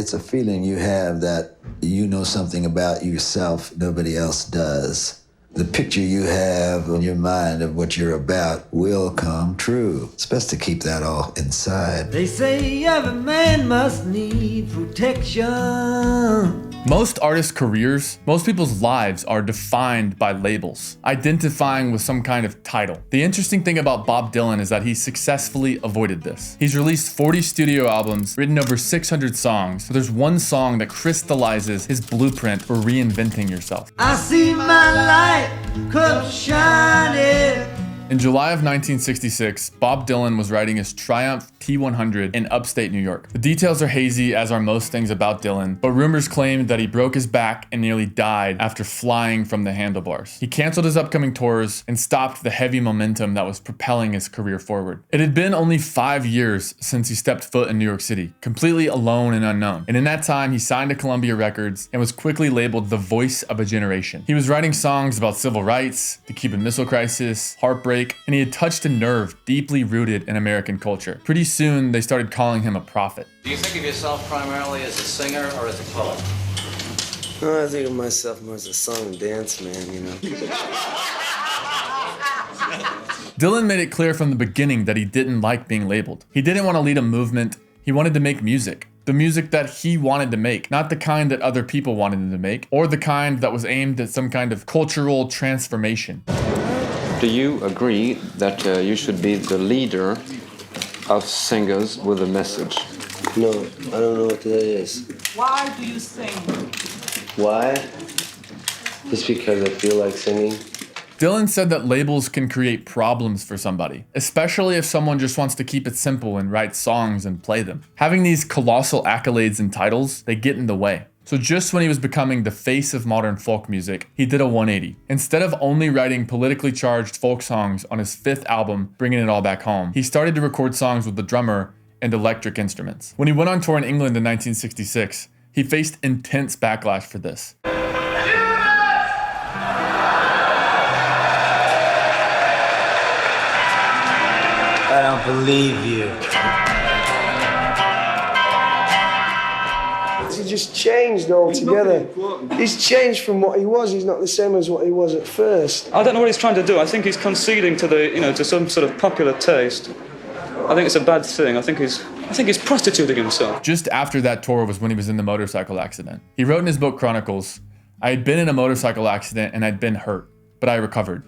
It's a feeling you have that you know something about yourself nobody else does. The picture you have in your mind of what you're about will come true. It's best to keep that all inside. They say every man must need protection. Most artists' careers, most people's lives are defined by labels, identifying with some kind of title. The interesting thing about Bob Dylan is that he successfully avoided this. He's released 40 studio albums, written over 600 songs, but there's one song that crystallizes his blueprint for reinventing yourself. I see my light come shining. In July of 1966, Bob Dylan was riding his Triumph T100 in upstate New York. The details are hazy, as are most things about Dylan, but rumors claimed that he broke his back and nearly died after flying from the handlebars. He canceled his upcoming tours and stopped the heavy momentum that was propelling his career forward. It had been only 5 years since he stepped foot in New York City, completely alone and unknown. And in that time, he signed to Columbia Records and was quickly labeled the voice of a generation. He was writing songs about civil rights, the Cuban Missile Crisis, heartbreak, and he had touched a nerve deeply rooted in American culture. Pretty soon, they started calling him a prophet. Do you think of yourself primarily as a singer or as a poet? I think of myself more as a song and dance man, you know. Dylan made it clear from the beginning that he didn't like being labeled. He didn't want to lead a movement. He wanted to make music. The music that he wanted to make, not the kind that other people wanted him to make, or the kind that was aimed at some kind of cultural transformation. Do you agree that you should be the leader of singers with a message? No, I don't know what that is. Why do you sing? Why? Just because I feel like singing. Dylan said that labels can create problems for somebody, especially if someone just wants to keep it simple and write songs and play them. Having these colossal accolades and titles, they get in the way. So just when he was becoming the face of modern folk music, he did a 180. Instead of only writing politically charged folk songs on his 5th album, Bringing It All Back Home, he started to record songs with the drummer and electric instruments. When he went on tour in England in 1966, he faced intense backlash for this. I don't believe you. He just changed altogether. He's changed from what he was. He's not the same as what he was at first. I don't know what he's trying to do. I think he's conceding to to some sort of popular taste. I think it's a bad thing. I think he's prostituting himself. Just after that tour was when he was in the motorcycle accident. He wrote in his book Chronicles, "I had been in a motorcycle accident and I'd been hurt, but I recovered.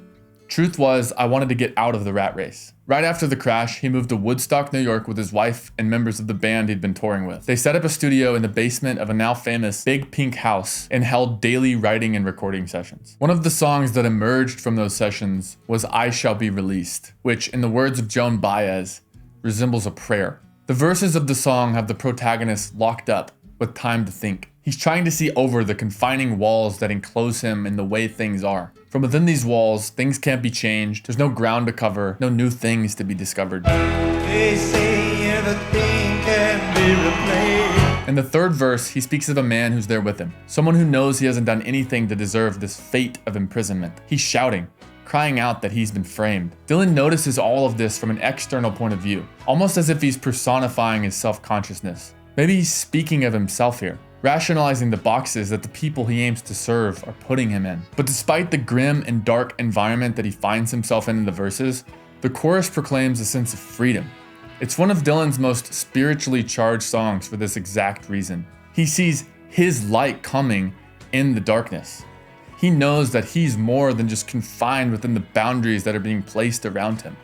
Truth was, I wanted to get out of the rat race." Right after the crash, he moved to Woodstock, New York with his wife and members of the band he'd been touring with. They set up a studio in the basement of a now famous Big Pink house and held daily writing and recording sessions. One of the songs that emerged from those sessions was I Shall Be Released, which, in the words of Joan Baez, resembles a prayer. The verses of the song have the protagonist locked up with time to think. He's trying to see over the confining walls that enclose him in the way things are. From within these walls, things can't be changed. There's no ground to cover, no new things to be discovered. They say everything can be replaced. In the 3rd verse, he speaks of a man who's there with him, someone who knows he hasn't done anything to deserve this fate of imprisonment. He's shouting, crying out that he's been framed. Dylan notices all of this from an external point of view, almost as if he's personifying his self-consciousness. Maybe he's speaking of himself here, rationalizing the boxes that the people he aims to serve are putting him in. But despite the grim and dark environment that he finds himself in the verses, the chorus proclaims a sense of freedom. It's one of Dylan's most spiritually charged songs for this exact reason. He sees his light coming in the darkness. He knows that he's more than just confined within the boundaries that are being placed around him.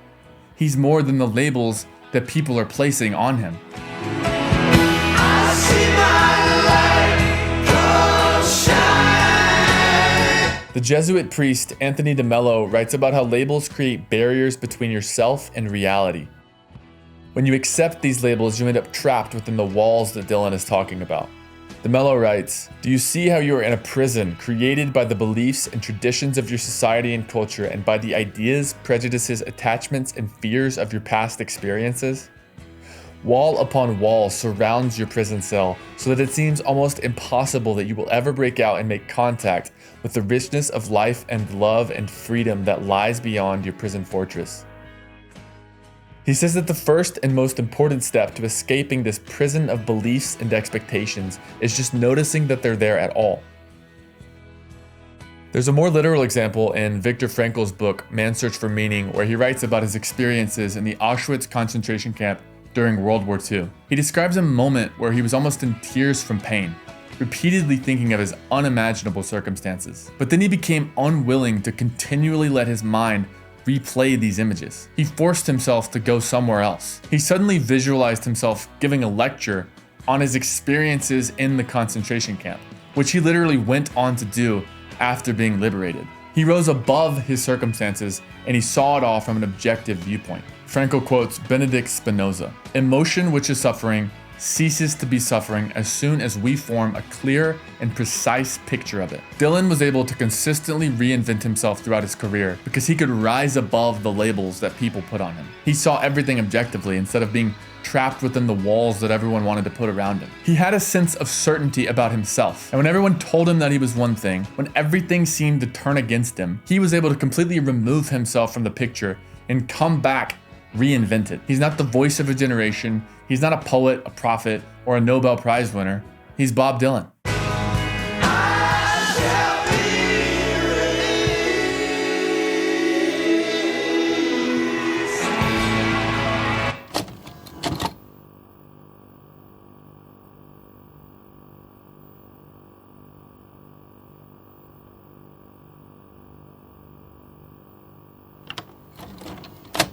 He's more than the labels that people are placing on him. I see my light come shine. The Jesuit priest Anthony de Mello writes about how labels create barriers between yourself and reality. When you accept these labels, you end up trapped within the walls that Dylan is talking about. De Mello writes, "Do you see how you are in a prison created by the beliefs and traditions of your society and culture and by the ideas, prejudices, attachments, and fears of your past experiences? Wall upon wall surrounds your prison cell so that it seems almost impossible that you will ever break out and make contact with the richness of life and love and freedom that lies beyond your prison fortress." He says that the first and most important step to escaping this prison of beliefs and expectations is just noticing that they're there at all. There's a more literal example in Viktor Frankl's book, Man's Search for Meaning, where he writes about his experiences in the Auschwitz concentration camp during World War II. He describes a moment where he was almost in tears from pain, repeatedly thinking of his unimaginable circumstances. But then he became unwilling to continually let his mind replay these images. He forced himself to go somewhere else. He suddenly visualized himself giving a lecture on his experiences in the concentration camp, which he literally went on to do after being liberated. He rose above his circumstances and he saw it all from an objective viewpoint. Frankl quotes Benedict Spinoza, "Emotion which is suffering ceases to be suffering as soon as we form a clear and precise picture of it." Dylan was able to consistently reinvent himself throughout his career because he could rise above the labels that people put on him. He saw everything objectively instead of being trapped within the walls that everyone wanted to put around him. He had a sense of certainty about himself, and when everyone told him that he was one thing, when everything seemed to turn against him, he was able to completely remove himself from the picture and come back reinvented. He's not the voice of a generation. He's not a poet, a prophet, or a Nobel Prize winner. He's Bob Dylan.